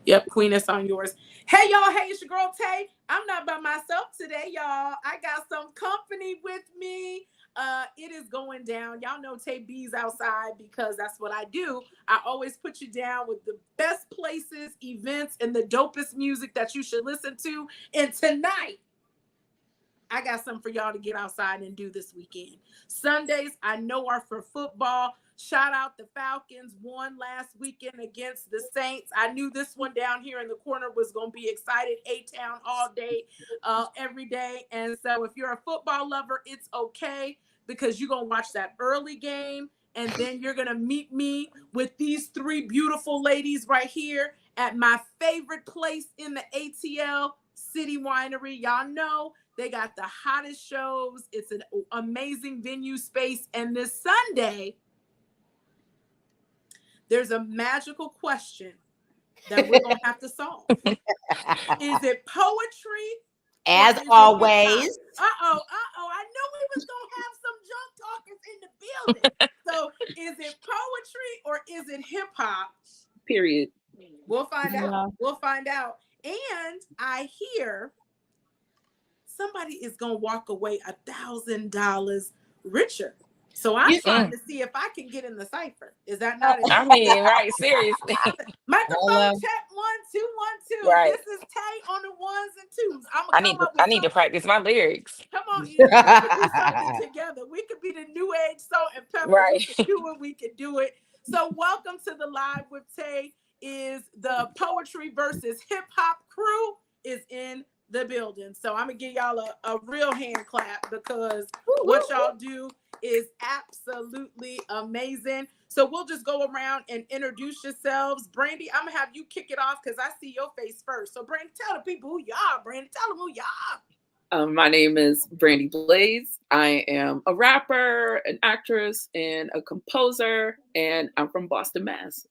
Yep, Queen, it's on yours. Hey, y'all. Hey, it's your girl Tay. I'm not by myself today, y'all. I got some company with me. It is going down. Y'all know Tay B's outside because that's what I do. I always put you down with the best places, events, and the dopest music that you should listen to. And tonight, I got something for y'all to get outside and do this weekend. Sundays, I know, are for football. Shout out the Falcons, won last weekend against the Saints. I knew this one down here in the corner was going to be excited. A-Town all day, every day. And so if you're a football lover, it's okay because you're going to watch that early game. And then you're going to meet me with these three beautiful ladies right here at my favorite place in the ATL, City Winery. Y'all know they got the hottest shows. It's an amazing venue space. And this Sunday, there's a magical question that we're going to have to solve. Is it poetry? As always. Uh-oh. I knew we was going to have some junk talkers in the building. So is it poetry or is it hip hop? Period. We'll find out. We'll find out. And I hear somebody is going to walk away $1,000 richer. So I'm trying to see if I can get in the cipher. Is that not it? I mean, right, seriously. Microphone check 1 2 1 2. Right. This is Tay on the ones and twos. I need to practice my lyrics. Come on, we can do something together. We could be the new age Salt and Pepper. Right. We can do it. We can do it. So welcome to the Live with Tay. Is the poetry versus hip hop crew is in the building. So I'm gonna give y'all a real hand clap because what y'all do is absolutely amazing. So we'll just go around and introduce yourselves. Brandy, I'm gonna have you kick it off because I see your face first. So Brandy, tell the people who you are. Brandy, tell them who you are. My name is Brandy Blaze. I am a rapper, an actress, and a composer, and I'm from Boston, Mass.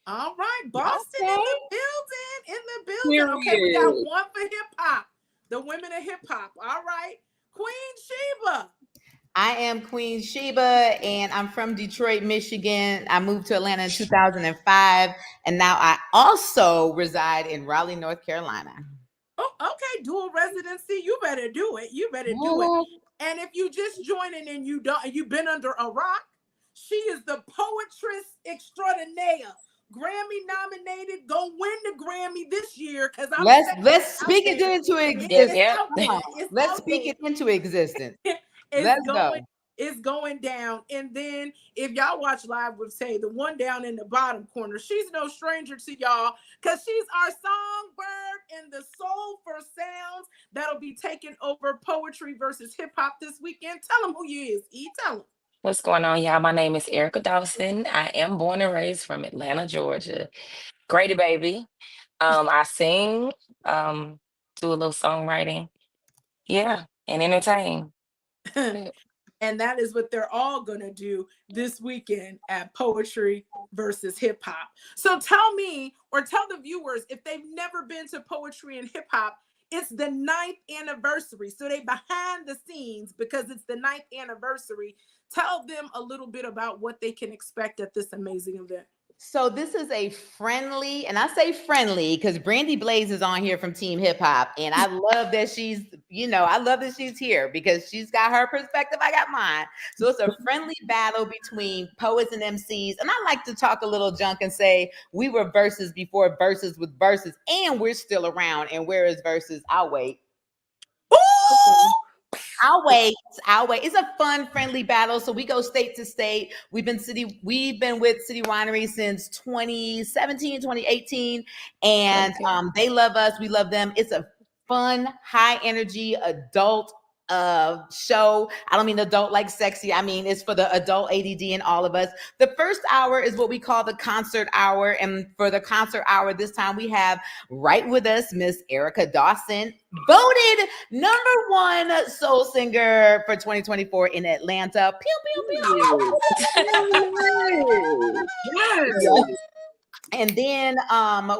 All right, Boston in the building. Okay, we got one for hip hop. The women of hip hop. All right, Queen Sheba. I am Queen Sheba, and I'm from Detroit, Michigan. I moved to Atlanta in 2005, and now I also reside in Raleigh, North Carolina. Oh, okay, dual residency. You better do it. You better do it. And if you just joining and you've been under a rock, she is the poetress extraordinaire. Grammy nominated, gonna win the Grammy this year because let's speak it into existence. Let's speak it into existence. Let's go. It's going down. And then if y'all watch Live with Tay, the one down in the bottom corner, she's no stranger to y'all because she's our songbird in the soulful sounds that'll be taking over poetry versus hip hop this weekend. Tell them who you is. Tell them. What's going on, y'all? My name is Erica Dawson. I am born and raised from Atlanta, Georgia. Grady baby. I sing, do a little songwriting. Yeah, and entertain. And that is what they're all going to do this weekend at Poetry versus Hip Hop. So tell me, or tell the viewers, if they've never been to Poetry and Hip Hop, it's the 9th anniversary. So they behind the scenes because it's the 9th anniversary. Tell them a little bit about what they can expect at this amazing event. So this is a friendly, and I say friendly because Brandy Blaze is on here from Team Hip Hop, and I love that she's here because she's got her perspective, I got mine. So it's a friendly battle between poets and MCs, and I like to talk a little junk and say we were verses before verses with verses, and we're still around. And where is verses? I'll wait. I'll wait. It's a fun, friendly battle. So we go state to state. We've been with City Winery since 2017, 2018. And they love us. We love them. It's a fun, high energy, adult show. I don't mean adult like sexy. I mean, it's for the adult ADD in all of us. The first hour is what we call the concert hour. And for the concert hour, this time we have right with us, Miss Erica Dawson, voted #1 soul singer for 2024 in Atlanta. Pew, pew, pew. And then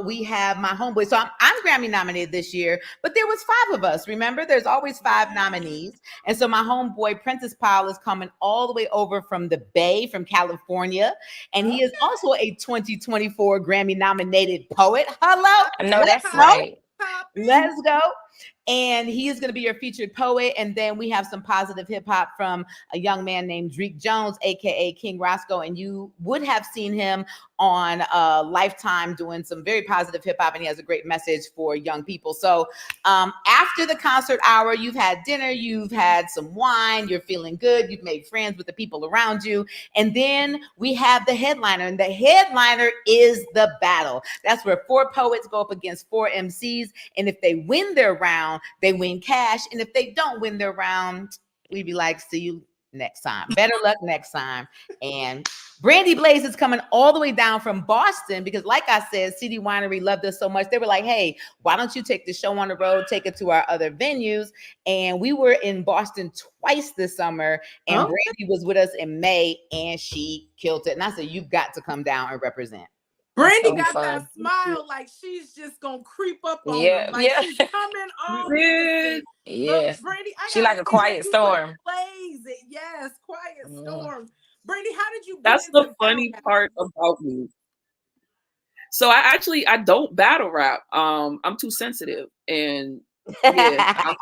we have my homeboy. So I'm Grammy nominated this year, but there was 5 of us. Remember, there's always 5 nominees. And so my homeboy Prentice Powell is coming all the way over from the Bay, from California, and he is also a 2024 Grammy nominated poet. Hello, I know let's that's go. right. Let's go. And he is going to be your featured poet. And then we have some positive hip hop from a young man named Dreek Jones, aka King Roscoe. And you would have seen him on Lifetime doing some very positive hip hop, and he has a great message for young people. So after the concert hour, you've had dinner, you've had some wine, you're feeling good, you've made friends with the people around you, and then we have the headliner, and the headliner is the battle. That's where 4 poets go up against 4 MCs, and if they win their round, they win cash, and if they don't win their round, we'd be like, see you next time. Better luck next time. And Brandy Blaze is coming all the way down from Boston because, like I said, City Winery loved us so much. They were like, hey, why don't you take the show on the road, take it to our other venues? And we were in Boston twice this summer, and Brandy was with us in May, and she killed it. And I said, you've got to come down and represent. Brandy got that smile like she's just gonna creep up on them, like she's coming off. Yes. Brandy, she like a quiet storm. Blaze it. Yes, quiet storm. Brandy, how did you? That's the funny part about me. So I don't battle rap. I'm too sensitive, and yeah,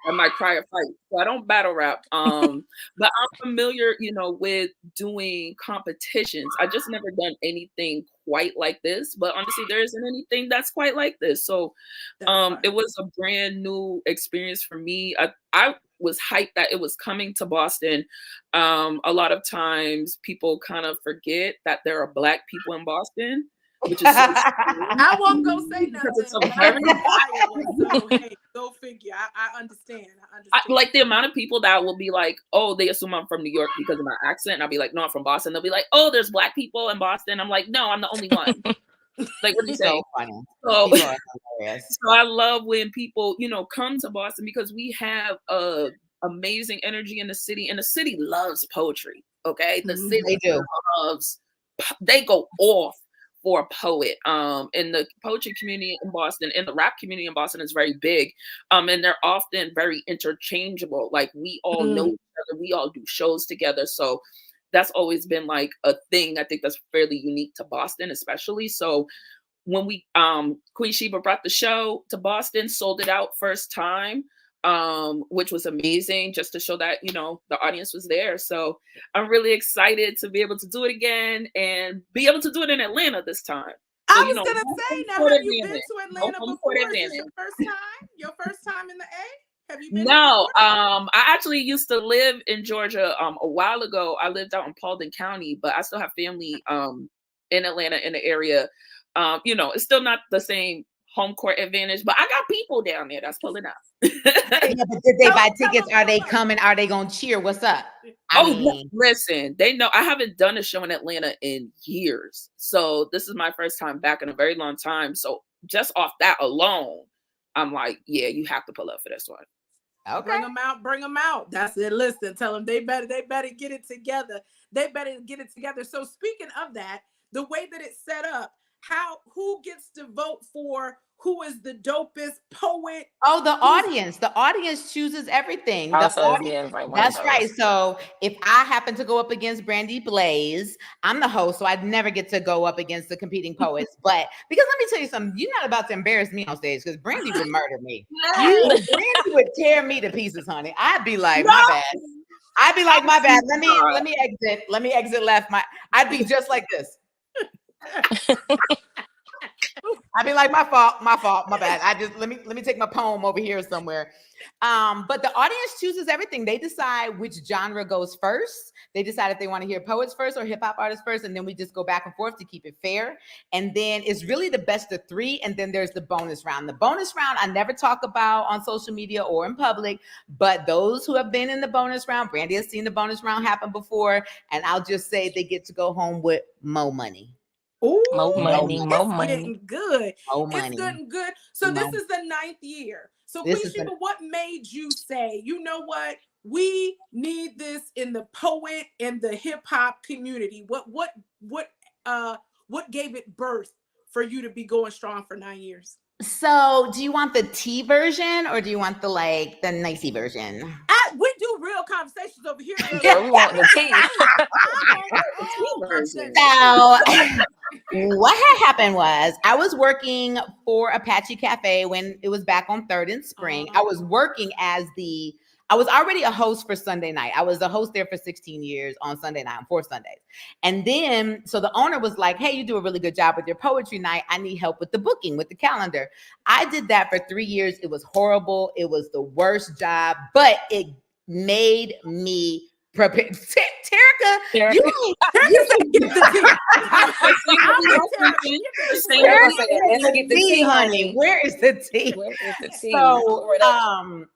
I might cry or fight. So I don't battle rap. But I'm familiar, with doing competitions. I just never done anything quite like this. But honestly, there isn't anything that's quite like this. So it was a brand new experience for me. I was hyped that it was coming to Boston. A lot of times people kind of forget that there are Black people in Boston. Which is so I won't go say nothing. It's a very so hey, go figure. I understand. Like the amount of people that will be like, oh, they assume I'm from New York because of my accent. And I'll be like, no, I'm from Boston. They'll be like, oh, there's Black people in Boston. I'm like, no, I'm the only one. Like, what do you say? So I love when people, come to Boston because we have amazing energy in the city, and the city loves poetry. Okay, the city loves. They go off for a poet. And the poetry community in Boston and the rap community in Boston is very big. And they're often very interchangeable. Like we all know each other, we all do shows together. So that's always been like a thing. I think that's fairly unique to Boston, especially. So when we Queen Sheba brought the show to Boston, sold it out first time. Which was amazing, just to show that the audience was there. So I'm really excited to be able to do it again and be able to do it in Atlanta this time. So, I was gonna say, now have you been to Atlanta before? Is this your first time? Your first time in the A? Have you been? No, I actually used to live in Georgia a while ago. I lived out in Paulding County, but I still have family in Atlanta, in the area. It's still not the same home court advantage, but I got people down there that's pulling up. Yeah, but did they buy tickets? Are they coming? Are they gonna cheer? What's up? Listen, they know I haven't done a show in Atlanta in years, so this is my first time back in a very long time. So just off that alone, I'm like, yeah, you have to pull up for this one. Okay, bring them out. That's it. Listen, tell them they better get it together. They better get it together. So speaking of that, the way that it's set up, who gets to vote for who is the dopest poet? Oh, the audience. The audience chooses everything. That's right. So if I happen to go up against Brandy Blaze, I'm the host, so I'd never get to go up against the competing poets. But because let me tell you something, you're not about to embarrass me on stage because Brandy would murder me. Brandy would tear me to pieces, honey. I'd be like, my bad. I'd be like, my bad. Let me exit. Let me exit left. I'd be just like this. I'd be like, my fault, my bad. Let me take my poem over here somewhere. But the audience chooses everything. They decide which genre goes first. They decide if they want to hear poets first or hip hop artists first, and then we just go back and forth to keep it fair. And then it's really the best of 3, and then there's the bonus round. The bonus round I never talk about on social media or in public, but those who have been in the bonus round, Brandy has seen the bonus round happen before, and I'll just say they get to go home with more money. Ooh, more money. Getting good. It's getting good. So this is the 9th year. So Queen Sheba, what made you say, you know what? We need this in the poet and the hip hop community. What what gave it birth for you to be going strong for 9 years? So, do you want the tea version or do you want the nicey version? We do real conversations over here, girl. Yeah, we want the tea. So, what had happened was I was working for Apache Cafe when it was back on 3rd and Spring. I was working I was already a host for Sunday night. I was a host there for 16 years on Sunday night, on 4 Sundays. And then, so the owner was like, hey, you do a really good job with your poetry night. I need help with the booking, with the calendar. I did that for 3 years. It was horrible. It was the worst job, but it made me prepare. Terica, you get the tea. Let's get the tea, honey. Where is the tea? Where is the tea? So,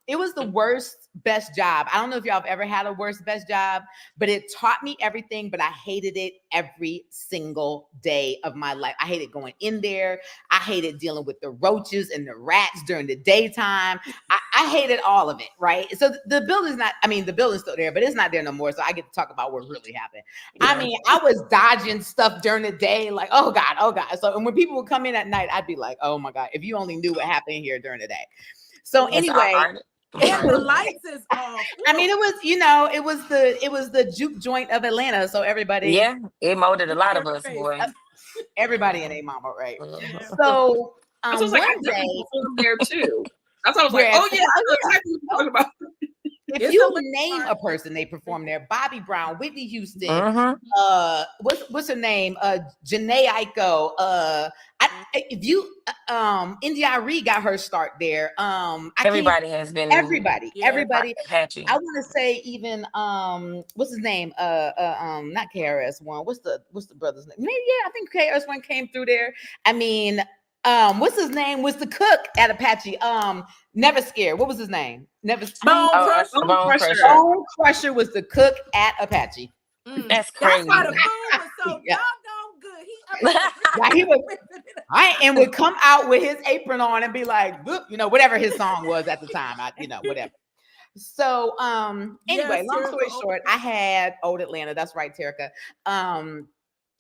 it was the worst best job. I don't know if y'all have ever had a worst best job, but it taught me everything, but I hated it every single day of my life. I hated going in there. I hated dealing with the roaches and the rats during the daytime. I hated all of it, right? So the building's the building's still there, but it's not there no more. So I get to talk about what really happened. Yeah. I mean, I was dodging stuff during the day, like, oh God. So, and when people would come in at night, I'd be like, oh my God, if you only knew what happened here during the day. So anyway, and the lights is off. I mean, it was the juke joint of Atlanta. So everybody, it molded a lot of us, boy. Everybody in a mama, right? So I was like, I definitely performed there too. That's what I was like, oh yeah, I know exactly what you're talking about. If you name a person, they perform there. Bobby Brown, Whitney Houston, what's her name? Janae Aiko. India.Arie got her start there. Everybody has been. Everybody. Apache. I want to say even what's his name? Not KRS-One. What's the brother's name? Maybe I think KRS-One came through there. I mean, what's his name? Was the cook at Apache? Never Scared. What was his name? Bone Crusher. Bone Crusher was the cook at Apache. That's crazy. That's why the food was so doggone good. He was, and would come out with his apron on and be like, whatever his song was at the time. Whatever. So, anyway, long story short, I had Old Atlanta. That's right, Terica.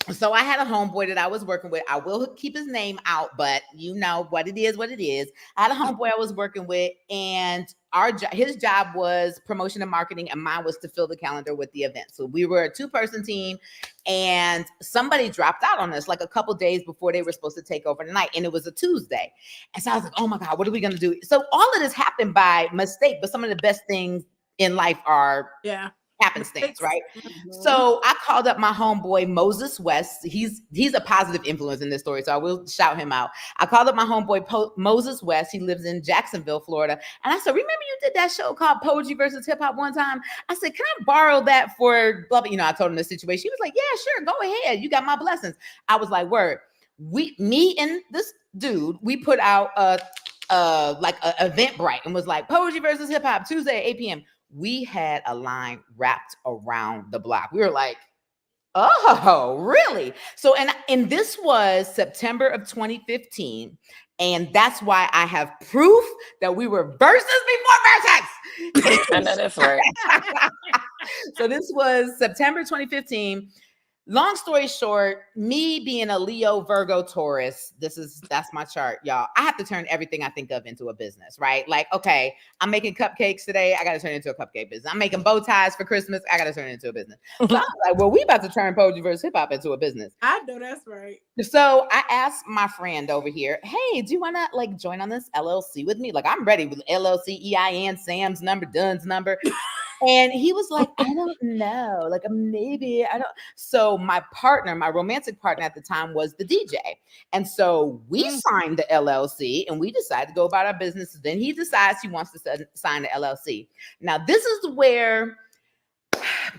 So I had a homeboy that I was working with. I will keep his name out, but you know what it is, I had a homeboy I was working with, and his job was promotion and marketing, and mine was to fill the calendar with the event. So we were a 2-person team, and somebody dropped out on us like a couple days before they were supposed to take over the night, and it was a Tuesday. And so I was like, oh my God, what are we going to do? So all of this happened by mistake, but some of the best things in life are happenstance, right? Mm-hmm. So I called up my homeboy Moses West. He's a positive influence in this story, so I will shout him out. I called up my homeboy Moses West. He lives in Jacksonville, Florida, and I said, "Remember you did that show called Poetry versus Hip Hop one time?" I said, "Can I borrow that for blah blah?" I told him the situation. He was like, "Yeah, sure, go ahead. You got my blessings." I was like, "Word." Me and this dude, we put out like a Eventbrite and was like Poetry versus Hip Hop Tuesday at 8 p.m. We had a line wrapped around the block. We were like, oh, really? So, and this was September of 2015. And that's why I have proof that we were verses before Vertex. I know that's right. So this was September 2015. Long story short, me being a Leo, Virgo, Taurus, that's my chart, y'all. I have to turn everything I think of into a business, right? Like, okay, I'm making cupcakes today. I got to turn it into a cupcake business. I'm making bow ties for Christmas. I got to turn it into a business. So I was like, well, we about to turn Poetry versus Hip Hop into a business. I know that's right. So I asked my friend over here, hey, do you want to like join on this LLC with me? Like, I'm ready with LLC, EIN, Sam's number, Dunn's number. And he was like, I don't know, like maybe I don't. So my romantic partner at the time was the DJ. And so we signed the LLC and we decided to go about our business. Then he decides he wants to sign the LLC. Now, this is where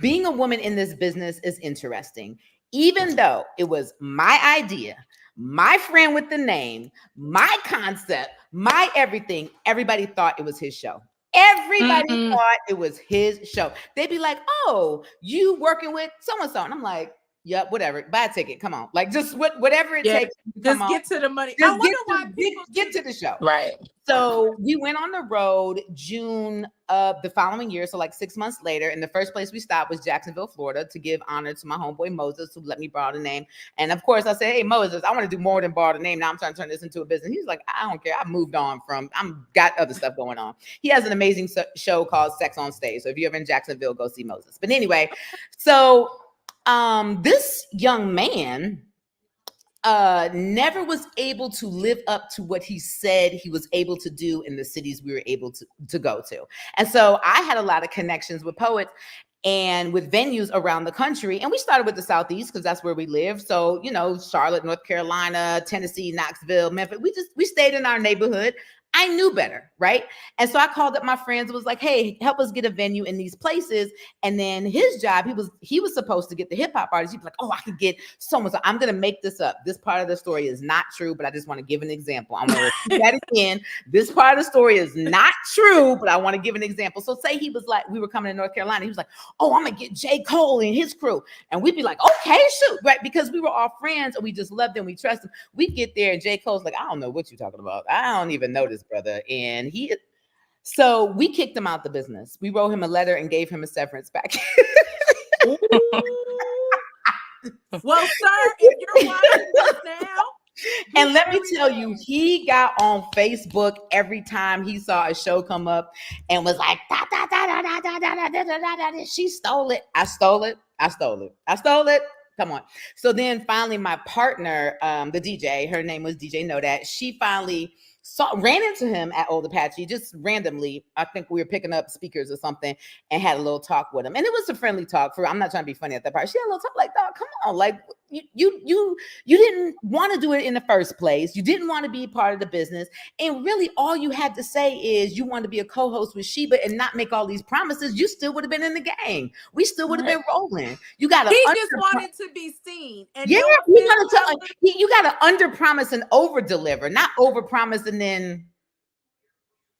being a woman in this business is interesting. Even though it was my idea, my friend with the name, my concept, my everything, everybody thought it was his show. Everybody thought it was his show. They'd be like, oh, you working with so-and-so. And I'm like, Yep, whatever. Buy a ticket. Come on. Like just whatever it takes to just come get on. to the money. Just I wonder why people get to the show. Right. So we went on the road June of the following year. So like 6 months later, and the first place we stopped was Jacksonville, Florida, to give honor to my homeboy Moses, who let me borrow the name. And of course I said, hey Moses, I want to do more than borrow the name. Now I'm trying to turn this into a business. He's like, I don't care. I've moved on I'm got other stuff going on. He has an amazing show called Sex on Stage. So if you're ever in Jacksonville, go see Moses. But anyway, so this young man never was able to live up to what he said he was able to do in the cities we were able to go to. And so I had a lot of connections with poets and with venues around the country. And we started with the Southeast because that's where we live. So, you know, Charlotte, North Carolina, Tennessee, Knoxville, Memphis, we stayed in our neighborhood. I knew better, right? And so I called up my friends and was like, hey, help us get a venue in these places. And then his job, he was supposed to get the hip hop artists. He'd be like, oh, I could get so much. I'm going to make this up. This part of the story is not true, but I just want to give an example. I'm going to repeat that again. This part of the story is not true, but I want to give an example. So say he was like, we were coming to North Carolina. He was like, oh, I'm going to get J. Cole and his crew. And we'd be like, okay, shoot, right? Because we were all friends and we just loved him. We trust him. We'd get there and J. Cole's like, I don't know what you're talking about. I don't even know this brother. And so we kicked him out the business. We wrote him a letter and gave him a severance package. Well, sir, if you're watching this now, and let me tell you, he got on Facebook every time he saw a show come up and was like, da, da, da, da, da, da, da, da, da, da, da. She stole it. I stole it. I stole it. I stole it. Come on. So then finally my partner, the DJ, her name was DJ Know That. She finally ran into him at Old Apache just randomly. I think we were picking up speakers or something and had a little talk with him. And it was a friendly talk. I'm not trying to be funny at that part. She had a little talk like, dog, come on. Like you didn't want to do it in the first place. You didn't want to be part of the business. And really all you had to say is you wanted to be a co-host with Sheba and not make all these promises. You still would have been in the game. We still would have been rolling. You got to. He just wanted to be seen. And yeah, you got to under promise and over deliver, not over promise and then,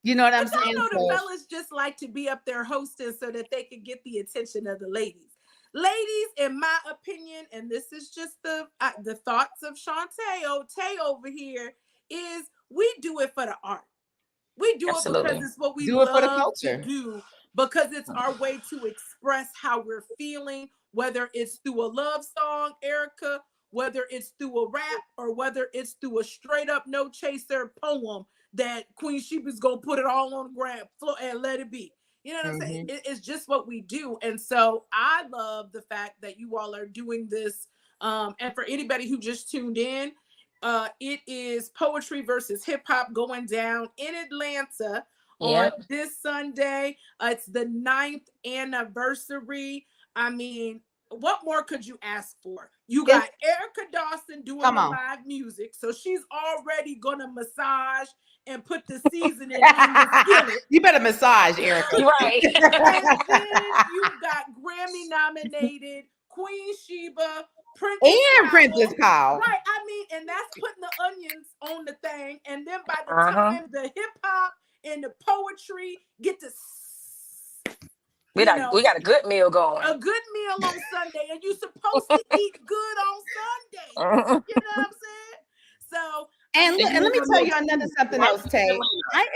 you know what I'm saying? I know the fellas just like to be up there hosting so that they can get the attention of the ladies. Ladies, in my opinion, and this is just the thoughts of Shantae Tay over here, is we do it for the art. We do it because it's what we do it for the culture. To do, because it's our way to express how we're feeling, whether it's through a love song, Erica, whether it's through a rap, or whether it's through a straight up no chaser poem that Queen Sheba's gonna put it all on the ground floor and let it be. You know what I'm saying? It's just what we do. And so I love the fact that you all are doing this. And for anybody who just tuned in, it is Poetry versus Hip Hop going down in Atlanta on this Sunday. It's the 9th anniversary. I mean, what more could you ask for? You got Erica Dawson doing the live music. So she's already going to massage and put the seasoning in the skillet. You better massage, Erica. Right. And then you got Grammy nominated Queen Sheba, Princess Powell. Right. I mean, and that's putting the onions on the thing. And then by the time the hip hop and the poetry get to we got a good meal going. A good meal on Sunday, and you're supposed to eat good on Sunday. You know what I'm saying? So and let me tell you another something else, Tay. I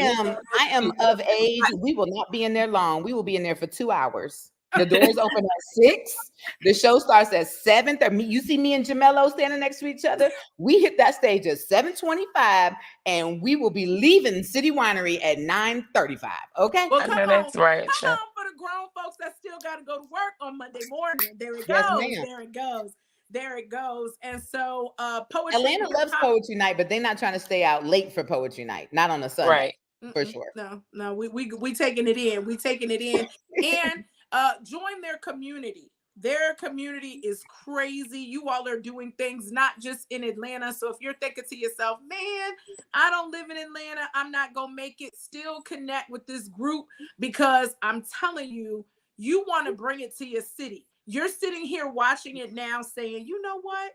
am of age. We will not be in there long. We will be in there for 2 hours. The doors open at 6. The show starts at 7:30. You see me and Jamello standing next to each other. We hit that stage at 7:25, and we will be leaving City Winery at 9:35. Okay? Well, that's right. Come on for the grown folks that still got to go to work on Monday morning. There it goes. Yes, there it goes. There it goes. And so poetry. Atlanta loves poetry night, but they're not trying to stay out late for poetry night. Not on a Sunday. Right. For sure. No, we taking it in. We taking it in. And join their community. Their community is crazy. You all are doing things not just in Atlanta. So if you're thinking to yourself, man, I don't live in Atlanta, I'm not gonna make it, still connect with this group, because I'm telling you, you want to bring it to your city. You're sitting here watching it now saying, you know what?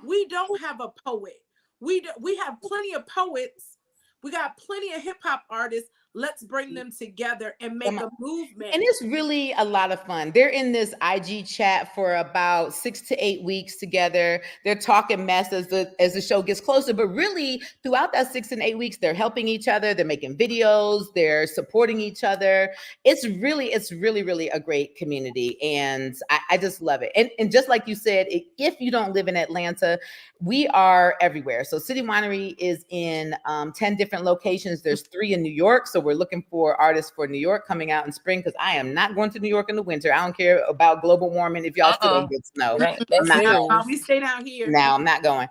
We don't have a poet. We have plenty of poets. We got plenty of hip hop artists. Let's bring them together and make a movement. And it's really a lot of fun. They're in this IG chat for about 6 to 8 weeks together. They're talking mess as the show gets closer, but really throughout that 6 and 8 weeks, they're helping each other. They're making videos. They're supporting each other. It's really, really a great community. And I just love it. And just like you said, if you don't live in Atlanta, we are everywhere. So City Winery is in 10 different locations. There's 3 in New York. So we're looking for artists for New York coming out in spring, because I am not going to New York in the winter. I don't care about global warming if y'all still don't get snow. I'm not going. We stay down here. No, I'm not going.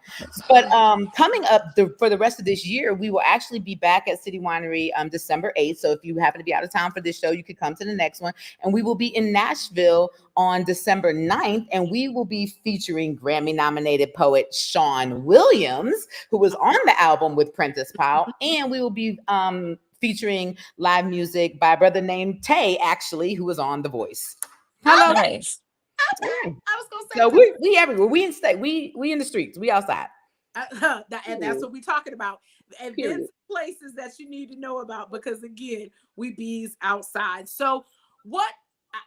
But coming up for the rest of this year, we will actually be back at City Winery December 8th. So if you happen to be out of town for this show, you could come to the next one. And we will be in Nashville on December 9th, and we will be featuring Grammy-nominated poet Sean Williams, who was on the album with Prentice Powell, and we will be featuring live music by a brother named Tay, actually, who was on The Voice. Hello. Nice. Okay. I was gonna say, so we everywhere. We in state. We in the streets. We outside. And that's what we're talking about. Events, places that you need to know about, because again, we bees outside. So what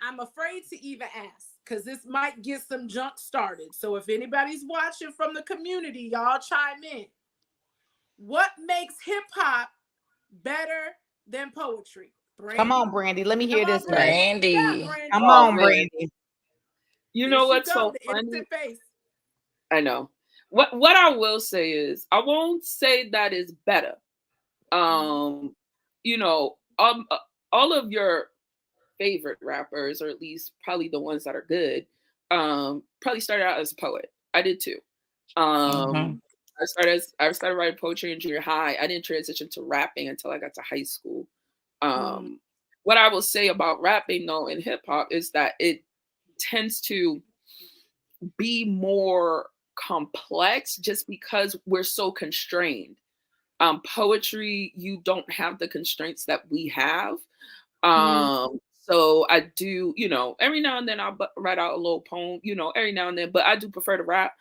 I'm afraid to even ask, because this might get some junk started. So if anybody's watching from the community, y'all chime in. What makes hip hop better than poetry? Brandy. Come on, Brandy. Let me hear this. Brandy. Yeah, Brandy. Come on, Brandy. You know what's so funny? I know. What I will say is, I won't say that is better. You know, all of your favorite rappers, or at least probably the ones that are good, probably started out as a poet. I did too. I started writing poetry in junior high. I didn't transition to rapping until I got to high school. What I will say about rapping, though, in hip hop is that it tends to be more complex just because we're so constrained. Poetry, you don't have the constraints that we have. So I do, you know, every now and then I'll write out a little poem, you know, every now and then, but I do prefer to rap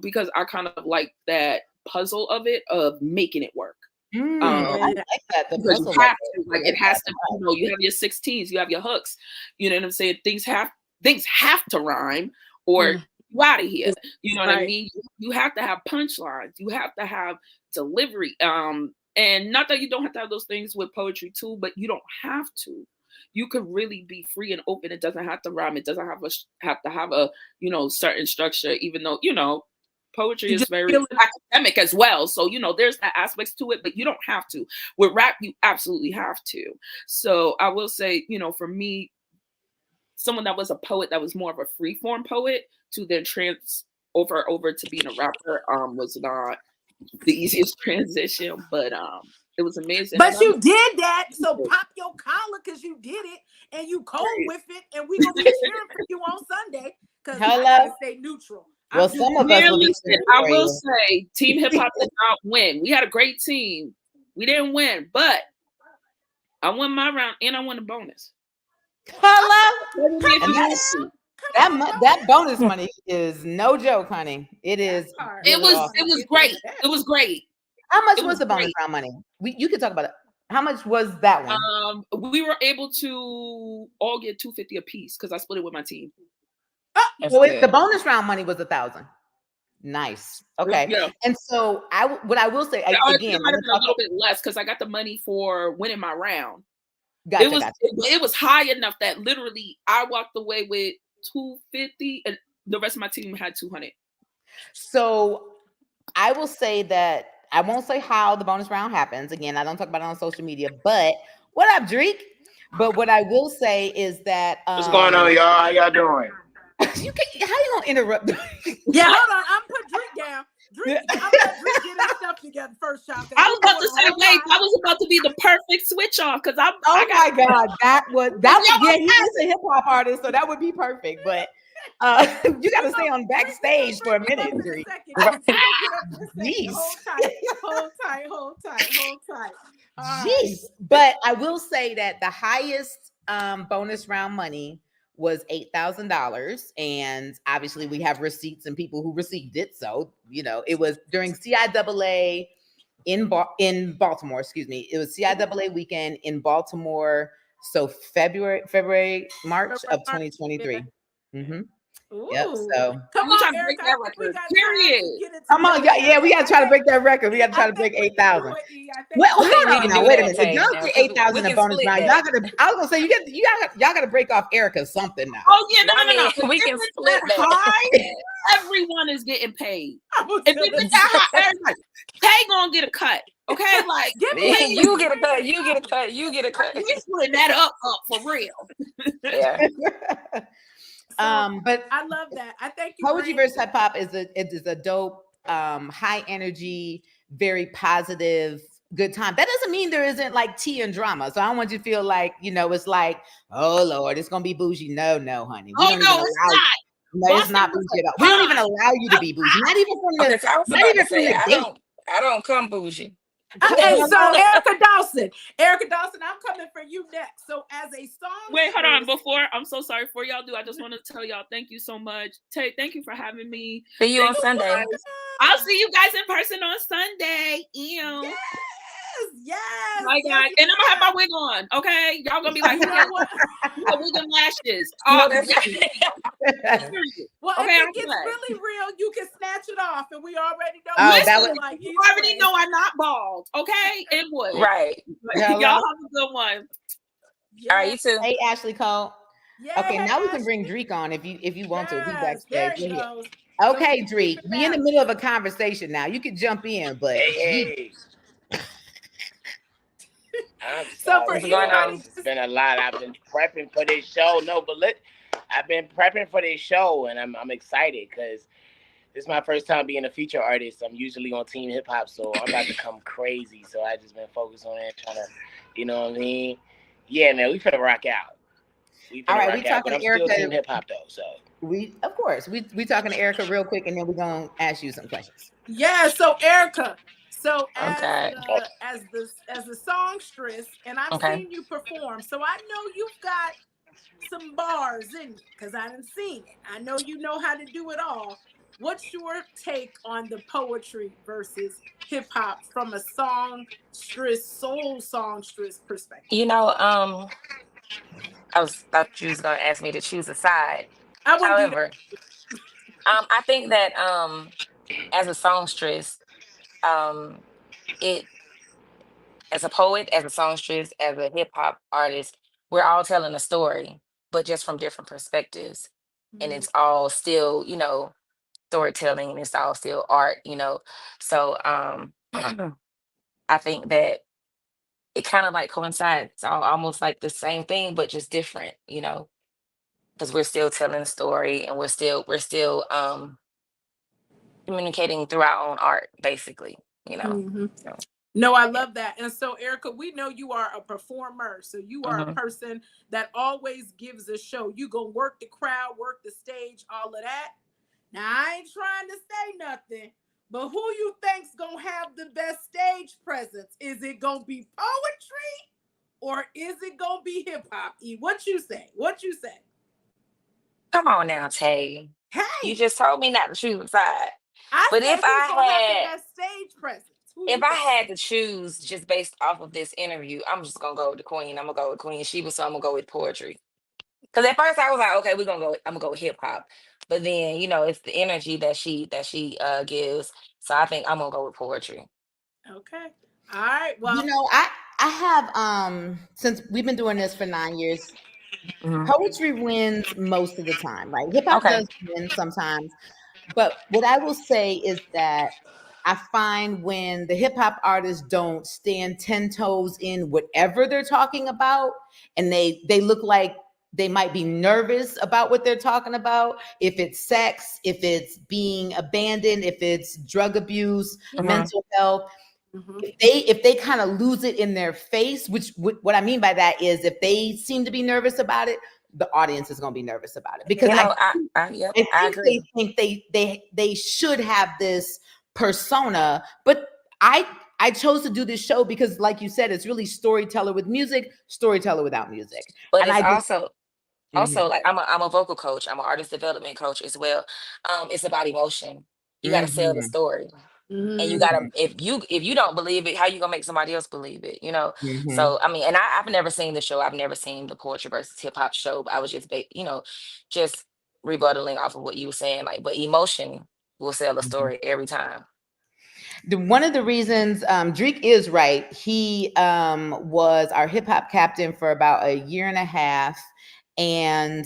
because I kind of like that puzzle of it, of making it work. I like that. The because you have to, like, it has to, you know, you have your 16s, you have your hooks, you know what I'm saying? Things have to rhyme, or you out of here. You know what I mean? You have to have punchlines. You have to have delivery. And not that you don't have to have those things with poetry too, but you don't have to. You could really be free and open. It doesn't have to rhyme. It doesn't have to have a, you know, certain structure, even though, you know, poetry is very academic as well. So, you know, there's that aspects to it, but you don't have to. With rap, you absolutely have to. So I will say, you know, for me, someone that was a poet that was more of a free form poet to then over to being a rapper was not the easiest transition, but it was amazing. But you did that, so pop your collar because you did it and you cold with it, and we gonna be cheering for you on Sunday because I gotta stay neutral. Well, some of us will be I will say, Team Hip Hop did not win. We had a great team. We didn't win, but I won my round and I won the bonus. Hello. That bonus money is no joke, honey. It is. It was great. It was great. How much was the bonus round money? You could talk about it. How much was that one? We were able to all get $250 a piece because I split it with my team. So the bonus round money was $1,000. Nice. Okay. Yeah. And so what I will say again, it might have been a little bit less because I got the money for winning my round. It was high enough that literally I walked away with $250 and the rest of my team had $200. So I will say that I won't say how the bonus round happens. Again, I don't talk about it on social media, but what up, Drake? But what I will say is that what's going on, y'all? How y'all doing? How you gonna interrupt? Yeah, hold on. I'm put Drake down. I'm let Drake get his stuff together first, child. I was about to say, wait, that was about to be the perfect switch off because I'm. Oh my God, that was yeah. He is a hip hop artist, so that would be perfect. But you got to stay on backstage for a minute, Drake. Jeez. Hold tight. Jeez. But I will say that the highest bonus round money was $8,000, and obviously we have receipts and people who received it. So, you know, it was during CIAA in Baltimore. Excuse me. It was CIAA weekend in Baltimore. So February, March of 2023. Mm-hmm. Ooh. Yep. So come we trying on, to break Erica. that I think we record. got Period. time to get it come on, together. yeah, we got to try to break that record. We got to try to break 8,000. Well, I think we hold can on now. do Wait a that, minute. If Tay, y'all now, get 'cause 8,000 we in can bonus split round, that. I was gonna say y'all gotta break off Erica something now. Oh yeah, no. I mean, If we can it's split that that. high, everyone is getting paid. If it's Give that high, everybody, Tay gonna get a cut. Okay, like me You get a cut. You get a cut. You get a cut. we splitting that up for real. Yeah. But I love that. I thank you. Poetry versus Hip Hop is a dope, high energy, very positive, good time. That doesn't mean there isn't like tea and drama. So I don't want you to feel like, it's like, oh Lord, it's gonna be bougie. No, honey. We don't even allow It's not. No, it's not bougie at all. We don't even allow you to be bougie. Not even from the Okay, so I was about to say, I date. don't come bougie. Okay, so Erica Dawson, I'm coming for you next. So as a song, wait, hold on. I'm so sorry for y'all. I just want to tell y'all thank you so much. Tay, thank you for having me. See you on Sunday. I'll see you guys in person on Sunday. Ew. Yes. My God. And I'm gonna have my wig on. Okay, y'all gonna be like, you know what? wig and lashes. No, that's Well, okay, if it gets really real, you can snatch it off, and we already know. You already know I'm not bald. Okay, it would. Right. Y'all have a good one. All right, you too. Hey, Ashley Cole. Yeah, okay, now we can Ashley. bring Dreek on if you want to. He There backstage. he goes. Okay, Dreek, we in the middle of a conversation now. You can jump in, but Hey. I'm so sorry. for anybody, It's been a lot. I've been prepping for this show. I've been prepping for this show, and I'm excited because this is my first time being a feature artist. I'm usually on Team Hip Hop, so I'm about to come crazy. So I just been focused on it, trying to, you know what I mean? Yeah, man, we finna rock out. We talking but I'm Erica, still Team Hip Hop though. So we talking to Erica real quick, and then we're gonna ask you some questions. Yeah. So Erica. So as Okay. the songstress, and I've seen you perform, so I know you've got some bars in you because I haven't seen it. I know you know how to do it all. What's your take on the poetry versus hip hop from a soul songstress perspective? You know, I thought you was gonna ask me to choose a side. However, I think that as a songstress, it as a poet, as a songstress, as a hip hop artist, we're all telling a story, but just from different perspectives. And it's all still, storytelling, and it's all still art, So I think that it kind of like coincides. It's almost like the same thing, but just different, because we're still telling a story, and we're still communicating through our own art, basically, So. No, I love that. And so, Erica, we know you are a performer. So you are a person that always gives a show. You go work the crowd, work the stage, all of that. Now, I ain't trying to say nothing, but who you think's gonna have the best stage presence? Is it gonna be poetry or is it gonna be hip hop? What you say? Come on now, Tay. Hey, you just told me not to choose a side. But if I had the best stage presence, if I had to choose just based off of this interview, I'm just gonna go with the queen. I'm gonna go with Queen Sheba, so I'm gonna go with poetry. Because at first I was like, okay, I'm gonna go with hip hop. But then, it's the energy that she gives. So I think I'm gonna go with poetry. Okay. All right. Well, I have since we've been doing this for 9 years, poetry wins most of the time. Like hip hop does win sometimes. But what I will say is that I find when the hip hop artists don't stand 10 toes in whatever they're talking about, and they look like they might be nervous about what they're talking about. If it's sex, if it's being abandoned, if it's drug abuse, mental health, if they kind of lose it in their face, which what I mean by that is if they seem to be nervous about it, the audience is going to be nervous about it, because I agree. They think they should have this persona, but I chose to do this show because, like you said, it's really storyteller with music, storyteller without music. But and it's also like I'm a vocal coach. I'm an artist development coach as well. It's about emotion. You got to sell the story. And you gotta, if you don't believe it, how you gonna make somebody else believe it? Mm-hmm. So I mean, and I've never seen the show. I've never seen the poetry versus hip hop show. But I was just just rebuttaling off of what you were saying. Like, but emotion will sell a story every time. One of the reasons Drake is right, he was our hip hop captain for about a year and a half. And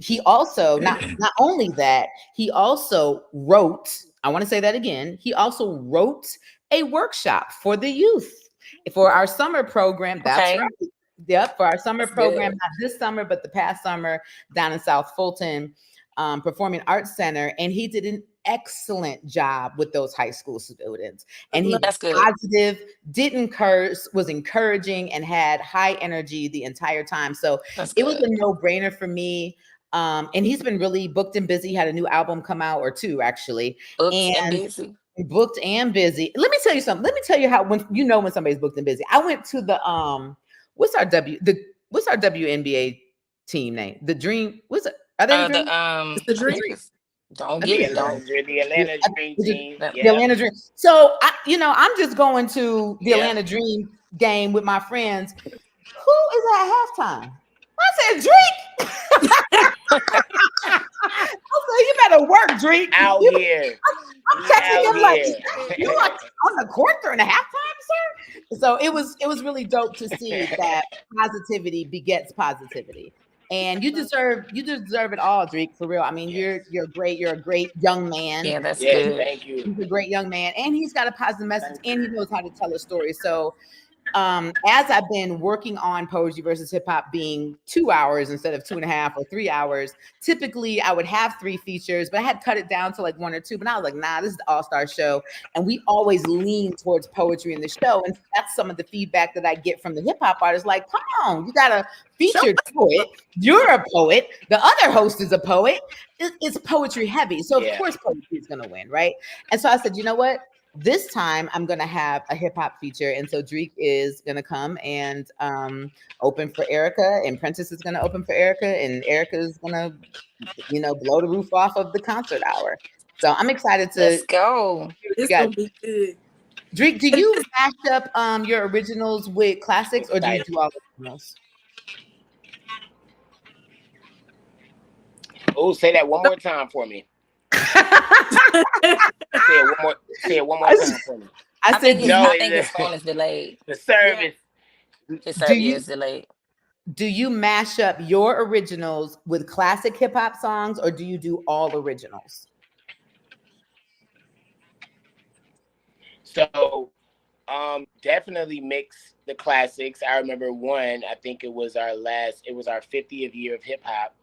he also not only that, he also wrote, I want to say that again, he also wrote a workshop for the youth for our summer program. That's Okay. right. Yep, for our summer That's program, good. not this summer, but the past summer down in South Fulton Performing Arts Center. And he did an excellent job with those high school students. And he That's was good. positive, didn't curse, was encouraging, and had high energy the entire time. So That's it was good. a no-brainer for me. And he's been really booked and busy, had a new album come out, or two actually. Books and And busy. booked and busy. Let me tell you something. Let me tell you how when somebody's booked and busy. I went to the what's our WNBA team name? The Dream. What's it? Are they the Dream? It's the I think dream. it's don't I get think it. it's The Atlanta Dream team. the Yeah. Atlanta Dream. So I'm just going to the Yeah. Atlanta Dream game with my friends. Who is at halftime? I said Drake. I said you better work, Drake. Out here. I'm texting him like, here. you like on the court during the halftime, sir? So it was really dope to see that positivity begets positivity. And you deserve it all, Drake, for real. I mean, Yes. you're great. You're a great young man. Yeah, that's Yes, good. thank you. He's a great young man, and he's got a positive message, and he knows how to tell a story. So as I've been working on poetry versus hip hop being 2 hours instead of 2.5 or 3 hours, typically I would have 3 features, but I had cut it down to like 1 or 2. But I was like, nah, this is the all-star show. And we always lean towards poetry in the show. And that's some of the feedback that I get from the hip hop artists. Like, come on, you got a featured poet. You're a poet. The other host is a poet. It's poetry heavy. So of course poetry is gonna win, right? And so I said, you know what? This time I'm gonna have a hip hop feature, and so Drake is gonna come and open for Erica, and Prentice is gonna open for Erica, and Erica is gonna, blow the roof off of the concert hour. So I'm excited to. Let's go. It's gonna be good. Drake, do you mash up your originals with classics, or do you do all originals? Oh, say that one more time for me. Say it one more time for me. I think his phone is delayed. The service. His service is delayed. Do you mash up your originals with classic hip hop songs, or do you do all originals? So definitely mix the classics. I remember one, I think it was our 50th year of hip hop.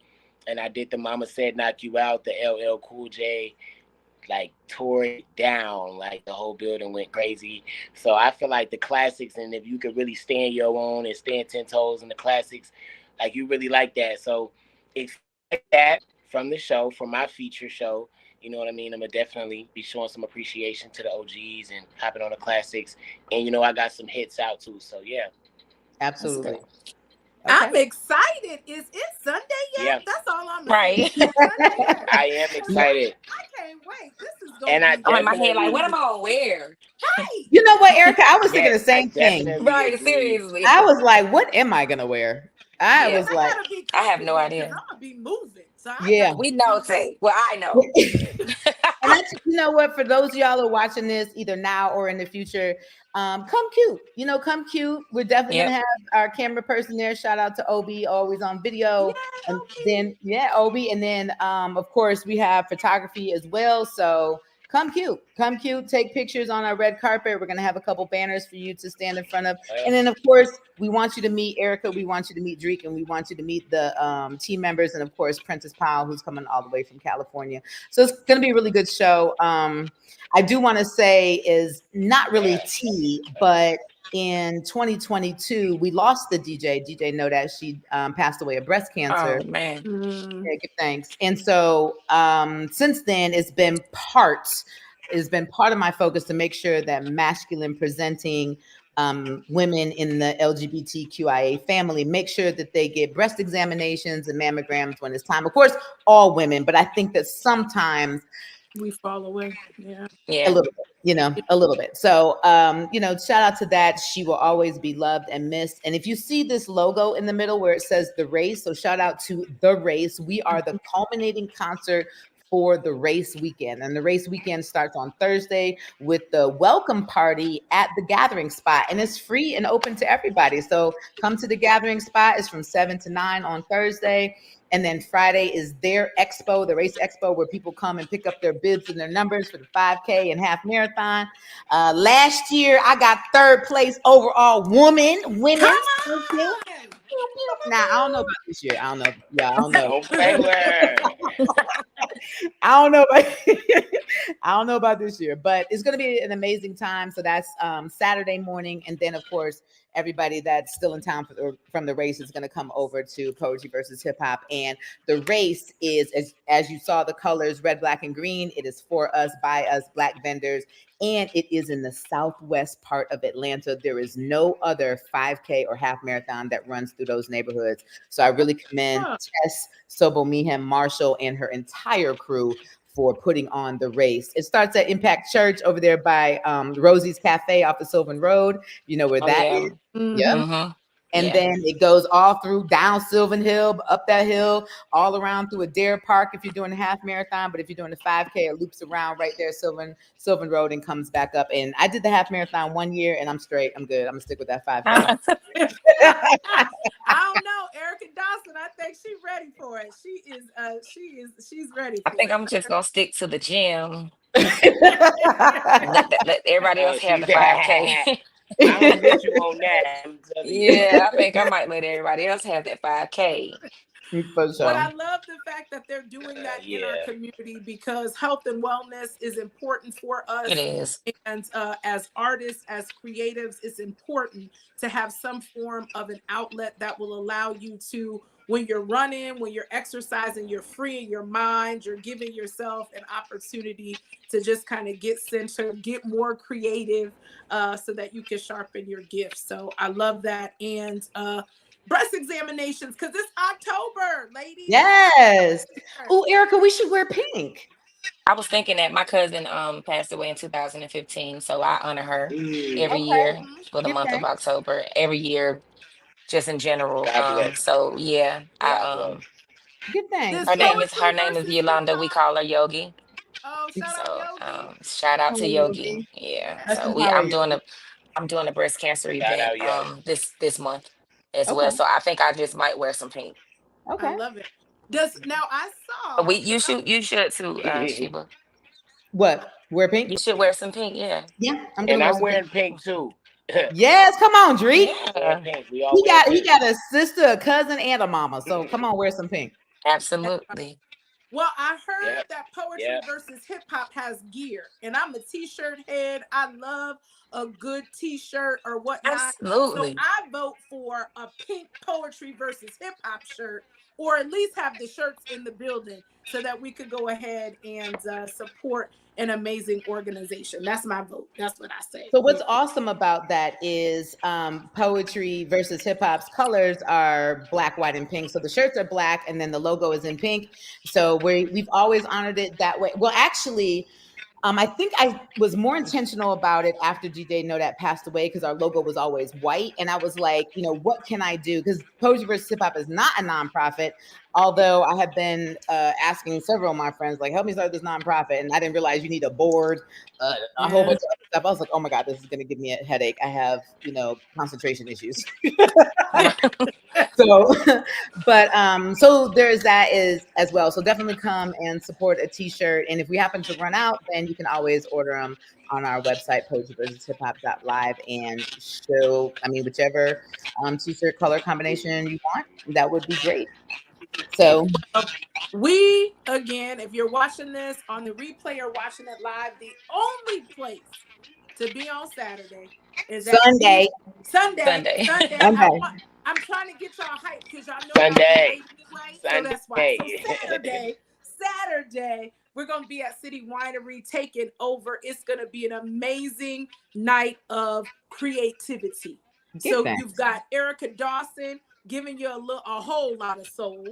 And I did the Mama Said Knock You Out, the LL Cool J, like tore it down, like the whole building went crazy. So I feel like the classics, and if you could really stand your own and stand 10 toes in the classics, like you really like that. So expect that from the show, from my feature show. You know what I mean? I'm gonna definitely be showing some appreciation to the OGs and hopping on the classics. And I got some hits out too. So yeah. Absolutely. Okay. I'm excited. Is it Sunday yet? Yeah. That's all I'm right. I am excited. I can't wait. This is going to be I'm in my head like, what am I gonna wear? Right. You know what, Erica? I was thinking the same thing. Right, seriously. I was like, what am I gonna wear? I was like, I have no idea. I'm gonna be moving. So we know, Tay. Well, I know. And you know what? For those of y'all who are watching this, either now or in the future, come cute. Come cute. We're definitely gonna have our camera person there. Shout out to Obi, always on video. Yeah, and then Obi, and then of course we have photography as well. So come cute, take pictures on our red carpet. We're gonna have a couple banners for you to stand in front of. And then of course, we want you to meet Erica, we want you to meet Drake, and we want you to meet the team members, and of course Prentice Powell, who's coming all the way from California. So it's gonna be a really good show. I do want to say is not really tea, but in 2022, we lost the DJ. DJ know that she passed away of breast cancer. Oh man. Yeah, give thanks. And so since then, it's been part of my focus to make sure that masculine presenting women in the LGBTQIA family make sure that they get breast examinations and mammograms when it's time. Of course, all women, but I think that sometimes We fall away. Yeah. A little bit, a little bit. So, shout out to that. She will always be loved and missed. And if you see this logo in the middle where it says The Race, so shout out to The Race. We are the culminating concert for the race weekend. And the race weekend starts on Thursday with the welcome party at the gathering spot. And it's free and open to everybody. So come to the gathering spot. It's from 7 to 9 on Thursday. And then Friday is their expo, the race expo, where people come and pick up their bibs and their numbers for the 5K and half marathon. Last year, I got third place overall women. Now, I don't know about this year. I don't know. Yeah, I don't know. Don't play with her. I don't know. I don't know about this year, but it's going to be an amazing time. So that's Saturday morning. And then, of course, everybody that's still in town from the race is going to come over to Poetry versus Hip Hop. And the race is, as you saw the colors, red, black, and green. It is for us, by us, Black vendors. And it is in the southwest part of Atlanta. There is no other 5K or half marathon that runs through those neighborhoods. So I really commend Tess Sobomihem Marshall and her entire crew for putting on the race. It starts at Impact Church over there by Rosie's Cafe off of Sylvan Road. You know where that is? Mm-hmm. And then it goes all through down Sylvan Hill, up that hill, all around through Adair Park if you're doing a half marathon. But if you're doing a 5K, it loops around right there, Sylvan Road, and comes back up. And I did the half marathon 1 year, and I'm straight. I'm good. I'm gonna stick with that 5K. I don't know, Erica Dawson. I think she's ready for it. She's ready. I think I'm just gonna stick to the gym. let everybody else have the 5K. I'm gonna get you on that. Yeah, I think I might let everybody else have that 5K. But I love the fact that they're doing that in our community, because health and wellness is important for us. It is. And as artists, as creatives, it's important to have some form of an outlet that will allow you to, when you're running, when you're exercising, you're freeing your mind, you're giving yourself an opportunity to just kind of get centered, get more creative, so that you can sharpen your gifts. So I love that. And breast examinations, because it's October, ladies. Yes. Oh, Erica, we should wear pink. I was thinking that my cousin passed away in 2015, so I honor her every year for the month of October. Every year, just in general. So yeah, good thing. Her name is Yolanda. We call her Yogi. Oh, shout out to Yogi. Yeah. So I'm doing a breast cancer event this month as well. So I think I just might wear some pink. Okay. I love it. Now I saw you should too, Sheba. What? Wear pink? You should wear some pink, yeah. Yeah. I'm wearing pink too. Yes, come on, Dree. Yeah. He got a sister, a cousin, and a mama. So come on, wear some pink. Absolutely. Well, I heard that Poetry versus Hip Hop has gear, and I'm a t-shirt head. I love a good t-shirt or whatnot. Absolutely. So I vote for a pink Poetry versus Hip Hop shirt, or at least have the shirts in the building so that we could go ahead and support an amazing organization. That's my vote. That's what I say. So what's awesome about that is Poetry versus Hip Hop's colors are black, white, and pink. So the shirts are black, and then the logo is in pink. So we've always honored it that way. Well, actually, I think I was more intentional about it after DJ Know That passed away, because our logo was always white. And I was like, what can I do? Because Poetry versus Hip Hop is not a nonprofit, although I have been asking several of my friends, like, help me start this nonprofit. And I didn't realize you need a board, a whole bunch of other stuff. I was like, oh my God, this is going to give me a headache. I have, concentration issues. So there's that as well. So definitely come and support a t-shirt. And if we happen to run out, then you can always order them on our website, poetryversushiphop.live, and show, whichever t-shirt color combination you want, that would be great. So we, again, if you're watching this on the replay or watching it live, the only place to be on Saturday is Sunday. Sunday. I'm trying to get y'all hyped because y'all know Sunday. So that's why. So Saturday, we're going to be at City Winery taking over. It's going to be an amazing night of creativity. You've got Erica Dawson giving you a whole lot of soul.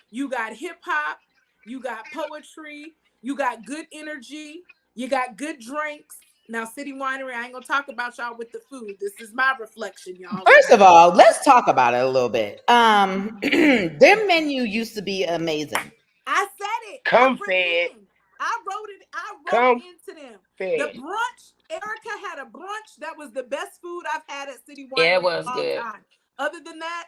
You got hip hop, you got poetry, You got good energy. You got good drinks. Now, City Winery, I ain't gonna talk about y'all with the food. This is my reflection, y'all. First of all, let's talk about it a little bit. Their menu used to be amazing. I said it. Come fed. I wrote it. I wrote into them. Fed. The brunch. Erica had a brunch that was the best food I've had at City Winery. Yeah, it was all good. time. Other than that,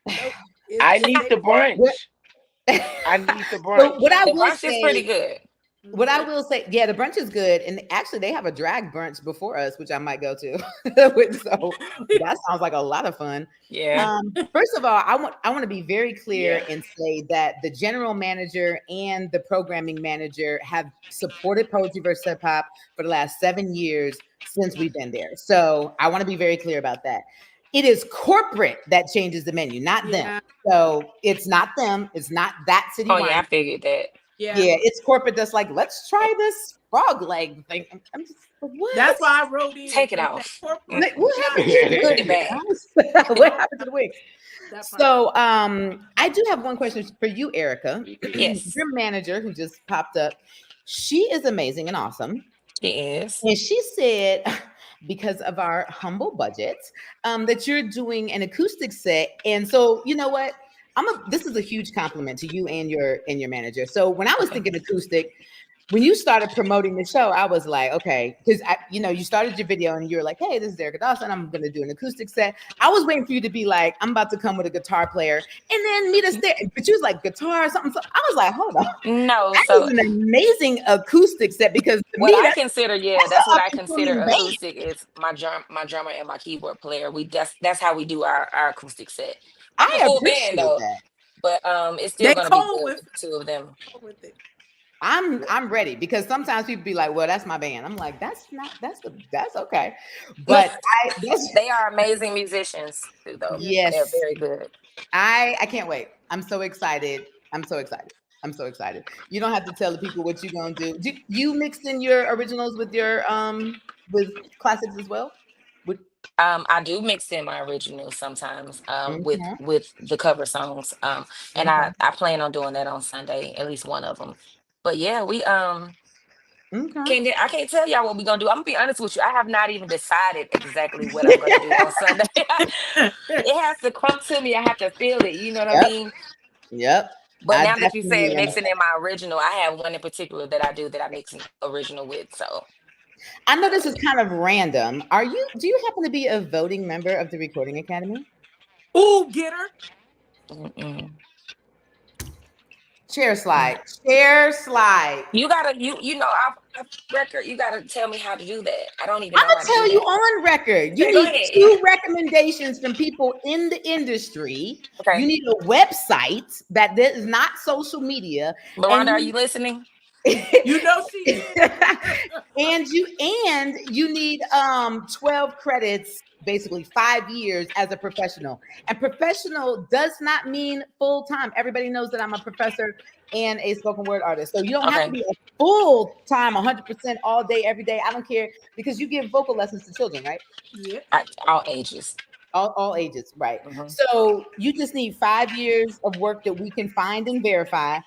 nope, I need the brunch. I need the brunch. So what I The will brunch say, is pretty good. What I will say, yeah, the brunch is good, and actually they have a drag brunch before us, which I might go to. So that sounds like a lot of fun. Yeah. First of all, I want to be very clear and say that the general manager and the programming manager have supported Poetry vs. Hip Hop for the last 7 years since we've been there. So I want to be very clear about that. It is corporate that changes the menu, not them. So it's not them. It's not that City Winery. Yeah, I figured that. Yeah, it's corporate that's like, let's try this frog leg thing. I'm just, what? That's why I wrote in. Take it off. Like, what happened to the Put it back. What happened to the wigs? So I do have one question for you, Erica. Yes. Your manager who just popped up, she is amazing and awesome. She is. And she said, because of our humble budget, that you're doing an acoustic set. And so, you know what? This is a huge compliment to you and your manager. So when I was thinking acoustic, when you started promoting the show, I was like, okay, because you started your video and you were like, hey, this is Erica Dawson. I'm going to do an acoustic set. I was waiting for you to be like, I'm about to come with a guitar player and then meet us there. But you was like, guitar or something. So I was like, hold on. No, that is an amazing acoustic set because to what me, I consider, that's what I consider acoustic is my drummer and my keyboard player. That's how we do our acoustic set. I'm a full band though, but it's still going to be good with the two of them. I'm ready because sometimes people be like, well, that's my band. I'm like, that's okay. But they are amazing musicians too, though. Yes. They're very good. I can't wait. I'm so excited. You don't have to tell the people what you're gonna do. You mixed in your originals with your with classics as well? I do mix in my originals sometimes with the cover songs. And I plan on doing that on Sunday, at least one of them. But yeah, we I can't tell y'all what we're gonna do. I'm gonna be honest with you. I have not even decided exactly what I'm gonna do on Sunday. It has to come to me. I have to feel it. You know what I mean? Yep. But now that you said mixing in my original, I have one in particular that I do that I mix original with. So I know this is kind of random. Do you happen to be a voting member of the Recording Academy? Ooh, get her. Chair slide. You gotta, you know, off record, you gotta tell me how to do that. I don't even know. I'm gonna tell you on record. You need 2 recommendations from people in the industry. Okay. You need a website that is not social media. Miranda, are you listening? You know she is. and you need 12 credits, basically 5 years as a professional. And professional does not mean full-time. Everybody knows that I'm a professor and a spoken word artist. So you don't have to be a full-time 100% all day, every day. I don't care because you give vocal lessons to children, right? Yeah. All ages. All ages, right. So you just need 5 years of work that we can find and verify.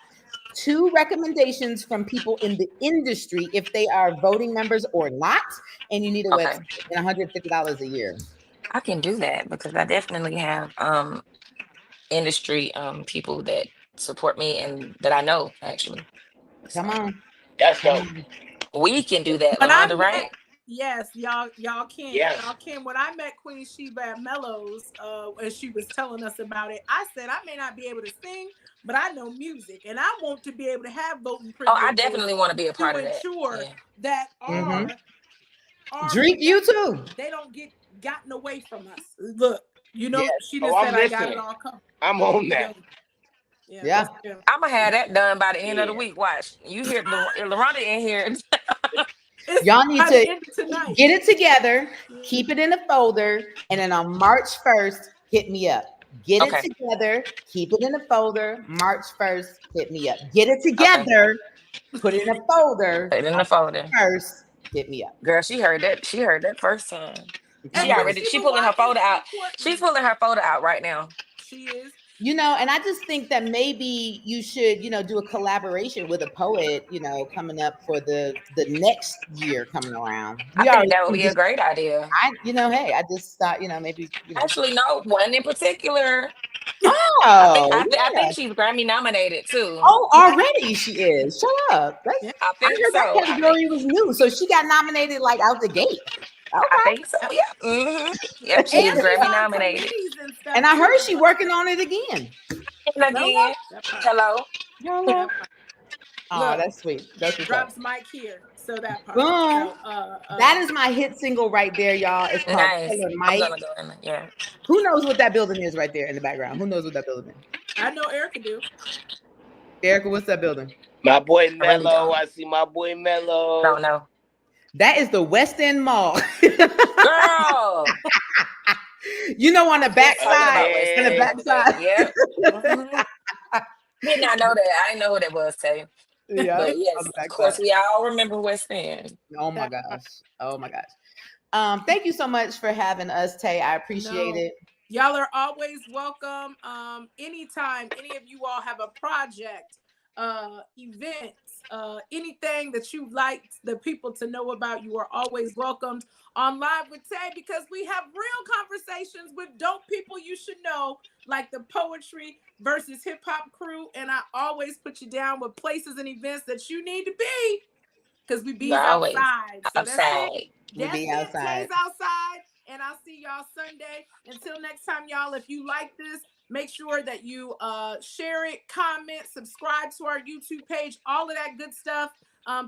2 recommendations from people in the industry if they are voting members or not, and you need a website and $150 a year. I can do that because I definitely have industry people that support me and that I know actually. Come on. That's dope. We can do that, Miranda, right? Yes, y'all can. Yes. Y'all can. When I met Queen Sheba at Mellows, and she was telling us about it, I said I may not be able to sing, but I know music, and I want to be able to have voting privilege. Oh, I definitely want to be a part of that. Ensure that our drink you too. They don't get gotten away from us. Look, you know, she just said I got it all covered. I'm on that. Yeah. I'm gonna have that done by the end of the week. Watch, you hear Loranda in here. Y'all need to get it together, keep it in a folder, and then on March 1st, hit me up. Get it together, keep it in a folder. March 1st, hit me up. Get it together, put it in a folder. Put it in a folder. First, hit me up. Girl, she heard that. She heard that first time. She pulling her folder out. She's pulling her folder out right now. She is. You know, and I just think that maybe you should, you know, do a collaboration with a poet, you know, coming up for the next year coming around. I We think already that would be a great idea. you know, hey, I just thought, you know, maybe, you know. Actually, no, one in particular. Oh, I yeah. think she's Grammy nominated too. Oh, already she is. Shut up. Yeah. I I think heard that so. category was new, so she got nominated like out the gate. I Okay. think so. Yeah. Yep, she And is she's Grammy on nominated. committees and stuff. And I too. heard she working on it again. And again, That part. hello. Hello. That part. Oh, Look, that's sweet. That's what's up. drops mic here. So that part. Boom. So, That is my hit single right there, y'all. It's called Nice. Killer I'm Mike. gonna go in there. Yeah. Who knows what that building is right there in the background? Who knows what that building is? I know Erica do. Erica, what's that building? My boy really Mello. don't. I see my boy Mello. Don't know. That is the West End Mall. Girl. You know, on the backside. Okay. On the backside. Yep. Did not know that. I didn't know what it was, Tay. Yeah. But yes, on the of backside. course, we all remember West End. Oh my gosh. Oh my gosh. Thank you so much for having us, Tay. I appreciate it. Y'all are always welcome. Anytime any of you all have a project, events, anything that you like the people to know about, you are always welcomed on Live with Tay, because we have real conversations with dope people you should know, like the Poetry versus Hip Hop crew. And I always put you down with places and events that you need to be, because we be Always outside. So that's outside. it. We That's be it. outside. Tay's outside. And I'll see y'all Sunday. Until next time, y'all, if you like this, make sure that you share it, comment, subscribe to our YouTube page, all of that good stuff,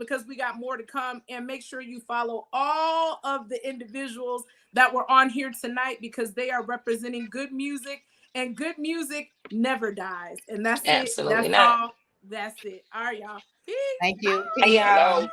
because we got more to come. And make sure you follow all of the individuals that were on here tonight, because they are representing good music, and good music never dies. And that's Absolutely it. That's not. all. That's it. All right, y'all. Peace. Thank you. Hey, y'all. Hello.